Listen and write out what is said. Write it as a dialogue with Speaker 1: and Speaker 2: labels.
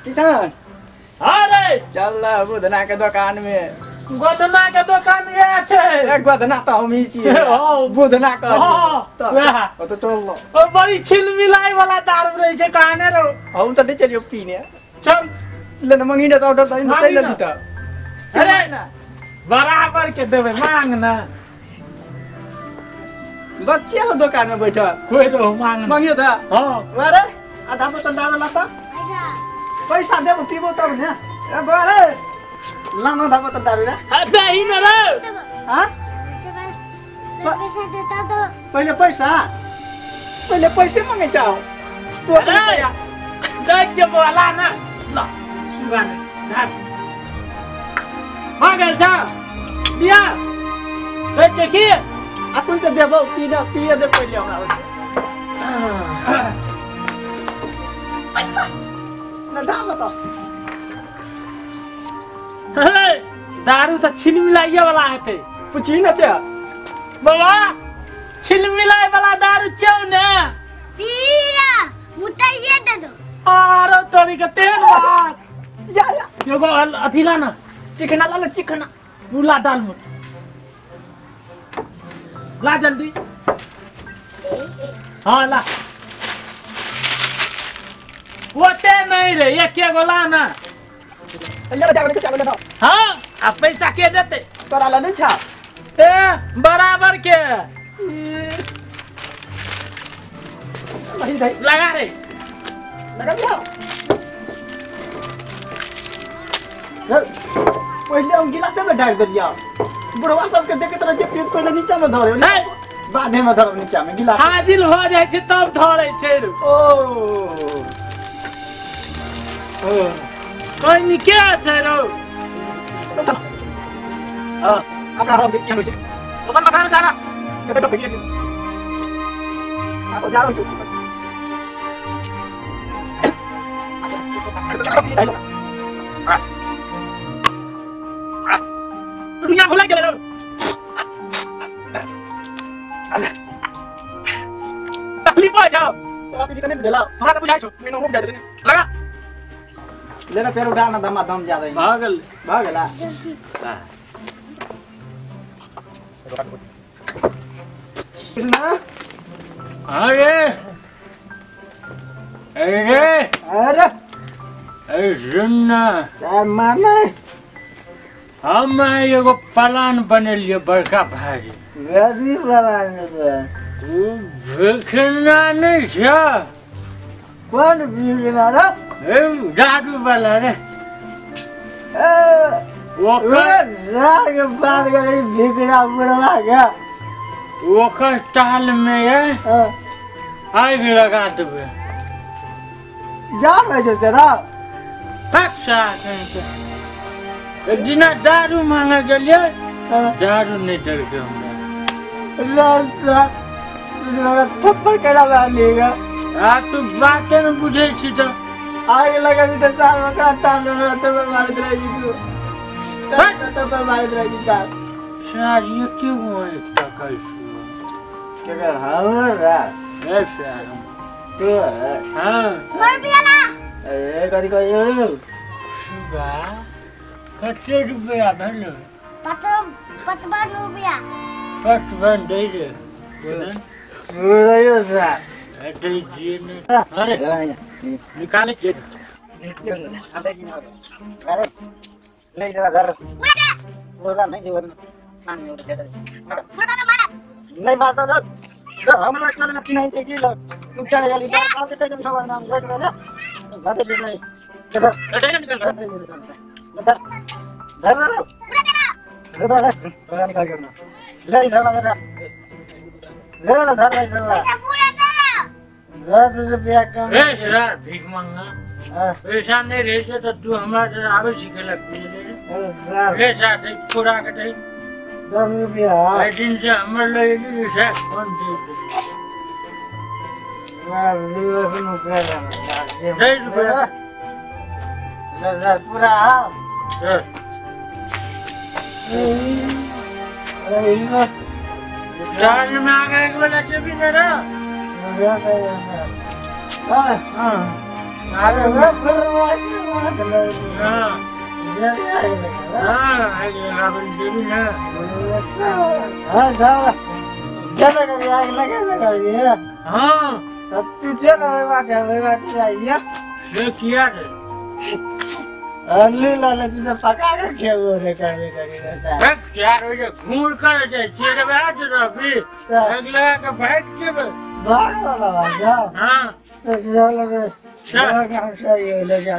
Speaker 1: किसान
Speaker 2: अरे
Speaker 1: चल बुधना के दुकान में
Speaker 2: गोधना के दुकान गया छे
Speaker 1: गोधना तो हम ही छिए बुधना कर तो चल लो
Speaker 2: ओ बड़ी छिल मिलाई वाला दारू रही छे काने रो
Speaker 1: हम तो नहीं चलियो पीने
Speaker 2: चल
Speaker 1: ले न मंगी ने तो ऑर्डर दई न चल ली
Speaker 2: अरे बराबर के देबे मांग ना
Speaker 1: बच्चे हो दुकान में बैठा
Speaker 2: कोई तो मांग
Speaker 1: मांगियो था
Speaker 2: हां
Speaker 1: अरे आधा बोतल दारू लाता पैसा देबो पीबो तब ने ए बारे लानो आधा बोतल दारू रे
Speaker 2: अबे ही न रे
Speaker 1: हां
Speaker 3: पैसा देता तो
Speaker 1: पहले पैसे मांगे चाहो तू अपने भैया
Speaker 2: गज बोला ना ला गाने धार मांगल जा दिया गज की
Speaker 1: अपन तो देबो पिए दे पहले हमरा ना दाम तो
Speaker 2: दारू तो छिल मिलाइए वाला है थे
Speaker 1: पूछी ना क्या
Speaker 2: बाबा छिल मिलाई वाला दारू क्यों ने
Speaker 3: पीरा मुटाइए दे दो
Speaker 2: अरे तोरी के तेल बात
Speaker 1: या
Speaker 2: एगो अथी ला ना
Speaker 1: चिकना ला चिकना
Speaker 2: पूला डाल मुट ला जल्दी हाँ ला होते नहीं रे एक एगो ला ना
Speaker 1: ले जा के चावल दो
Speaker 2: हाँ अब पैसा के देते
Speaker 1: तोरा ला नहीं छा
Speaker 2: ए बराबर के
Speaker 1: नहीं भाई
Speaker 2: लगा रे
Speaker 1: लगा दिया पहले हम गिलास में डाल दिया बुढ़वा सब के देखे तरह जे पेट पहले नीचे में धरे
Speaker 2: नहीं
Speaker 1: बाधे में धर नीचे में गिलास
Speaker 2: हाजिर हो जाए छे तब धरे छे रे
Speaker 1: ओ
Speaker 2: कोई नहीं क्या छे रो
Speaker 1: हां अब हम क्या हो छे
Speaker 2: अपन मकान सारा
Speaker 1: ये तो भैया आप जा रहे हो
Speaker 2: दुनिया खुला गेले रो तकलीफ हो जाओ
Speaker 1: आप कितने दिला
Speaker 2: हमरा तो बुझाई छो
Speaker 1: मैंने मुंह दे
Speaker 2: लगा
Speaker 1: लेना पैर उठाना दम दम ज्यादा
Speaker 2: भागल
Speaker 1: भागला
Speaker 3: जल्दी
Speaker 1: कृष्णा
Speaker 2: अरे अरे
Speaker 1: अरे
Speaker 2: अरे सुनना
Speaker 1: क्या माने
Speaker 2: हम एगो प्लान बनेलिए बड़का भारी
Speaker 1: गदी बनाने
Speaker 2: तू देखना नहीं छा
Speaker 1: कौन बीगना रे
Speaker 2: जादू वाला रे
Speaker 1: ए
Speaker 2: वो
Speaker 1: रात के बाद करे बीगना बुढ़वा गया
Speaker 2: वो टाल में है आग लगा देवे
Speaker 1: जा रहे छो तेरा
Speaker 2: पक्षा एक दिन दारू मांगा गेलिए दारू नहीं डर के हमरा
Speaker 1: ला थप्पड़ करा वालीगा
Speaker 2: आ तू बातें न बुझे छी तो
Speaker 1: आग लगा भी तो साल में काटा में तो मारत रही तू तो मारत रही का
Speaker 2: यार ये क्यों हुआ इतना कैसे
Speaker 1: क्या कर हमरा
Speaker 2: ऐसा
Speaker 1: तो
Speaker 2: हाँ
Speaker 3: मर पियाला
Speaker 1: ए कदी को ये
Speaker 2: सुगा कितने रुपया भेलो
Speaker 3: 55 रुपया
Speaker 2: 55 दे दे
Speaker 1: यो सा
Speaker 2: अरे जी ने अरे निकाले जे
Speaker 1: अरे नहीं जरा घर बोला नहीं जीवन मान में उठे नहीं मारता ना हमरा कल में नहीं देखी लो तुम क्या ले ली आप के तुम सवाल नाम देख लो ना बात नहीं किधर
Speaker 2: अरे निकल
Speaker 1: धर धर धर धर क्या करना ले धर धर
Speaker 3: पैसा पूरा दे
Speaker 1: 10 रुपया कम
Speaker 2: ए सर भीख मांगना पैसा नहीं रहे तो तू हमारे आवे सिखेला
Speaker 1: सर
Speaker 2: रे साथ पूरा के दे
Speaker 1: 10 रुपया
Speaker 2: आई दिन से हमर ले ली से कौन दे
Speaker 1: यार दिवस में पैसा
Speaker 2: दे रुपया
Speaker 1: सर पूरा
Speaker 2: सर चार्ज में आ गए एक बेला से भी नहीं रहा अरे
Speaker 1: मैं परवाह मतलब
Speaker 2: हाँ
Speaker 1: ये आगे लगा
Speaker 2: हाँ अपन देवी ना
Speaker 1: हाँ जाओ जब कर आगे लगा कर दिया
Speaker 2: हाँ
Speaker 1: अब तू चल मैं बात जाइए
Speaker 2: ये किया थे
Speaker 1: अल्ली लाले तुझे पका के क्या वो रे करे
Speaker 2: बस 4 बजे घूर कर जाए 4 बजे तो फिर अगला का बैठ के
Speaker 1: भाग वाला जाओ
Speaker 2: हाँ
Speaker 1: जाओ लगे जाओ काम सही हो ले जा